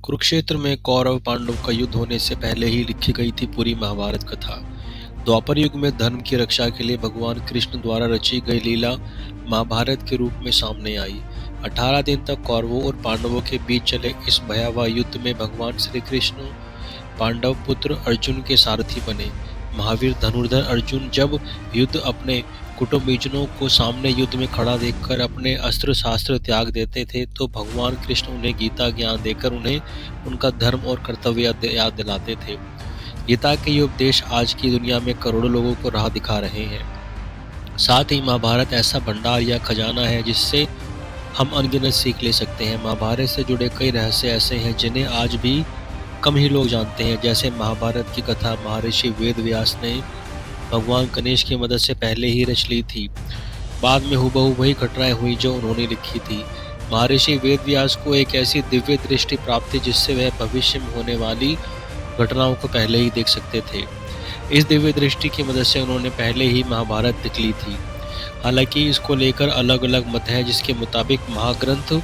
कुरुक्षेत्र में कौरव पांडव का युद्ध होने से पहले ही लिखी गई थी पूरी महाभारत कथा। द्वापर युग में धर्म की रक्षा के लिए भगवान कृष्ण द्वारा रची गई लीला महाभारत के रूप में सामने आई। 18 दिन तक कौरवों और पांडवों के बीच चले इस भयावह युद्ध में भगवान श्री कृष्ण पांडव पुत्र अर्जुन के सारथी बने। महावीर धनुर्धर अर्जुन जब युद्ध अपने कुटुंबीजनों को सामने युद्ध में खड़ा देखकर अपने अस्त्र शास्त्र त्याग देते थे, तो भगवान कृष्ण उन्हें गीता ज्ञान देकर उन्हें उनका धर्म और कर्तव्य याद दिलाते थे। गीता के ये उपदेश आज की दुनिया में करोड़ों लोगों को राह दिखा रहे हैं। साथ ही महाभारत ऐसा भंडार या खजाना है जिससे हम अनगिनत सीख ले सकते हैं। महाभारत से जुड़े कई रहस्य ऐसे हैं जिन्हें आज भी कम ही लोग जानते हैं। जैसे महाभारत की कथा महर्षि वेद व्यास ने भगवान गणेश की मदद से पहले ही रच ली थी। बाद में हूबहू वही घटनाएं हुई जो उन्होंने लिखी थी। महर्षि वेद व्यास को एक ऐसी दिव्य दृष्टि प्राप्त थी जिससे वह भविष्य में होने वाली घटनाओं को पहले ही देख सकते थे। इस दिव्य दृष्टि की मदद से उन्होंने पहले ही महाभारत लिख ली थी। हालांकि इसको लेकर अलग अलग मत है, जिसके मुताबिक महाग्रंथ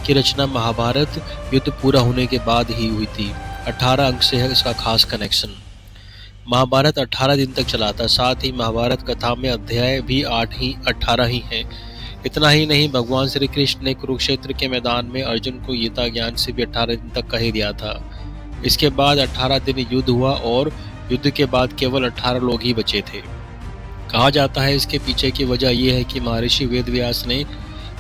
की रचना महाभारत युद्ध पूरा होने के बाद ही हुई थी। 18 अंक से है इसका खास कनेक्शन। महाभारत 18 दिन तक चला था। साथ ही महाभारत कथा में अध्याय भी 18 ही हैं। इतना ही नहीं, भगवान श्री कृष्ण ने कुरुक्षेत्र के मैदान में अर्जुन को गीता ज्ञान से भी 18 दिन तक कह दिया था। इसके बाद 18 दिन युद्ध हुआ और युद्ध के बाद केवल 18 लोग ही बचे थे। कहा जाता है इसके पीछे की वजह यह है कि महर्षि वेद व्यास ने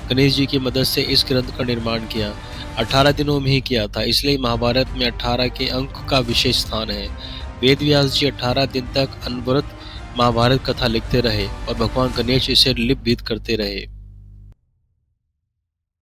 गणेश जी की मदद से इस ग्रंथ का निर्माण किया। 18 दिनों में ही किया था, इसलिए महाभारत में 18 के अंक का विशेष स्थान है। वेद व्यास जी 18 दिन तक अनवरत महाभारत कथा लिखते रहे और भगवान गणेश इसे लिपिबद्ध करते रहे।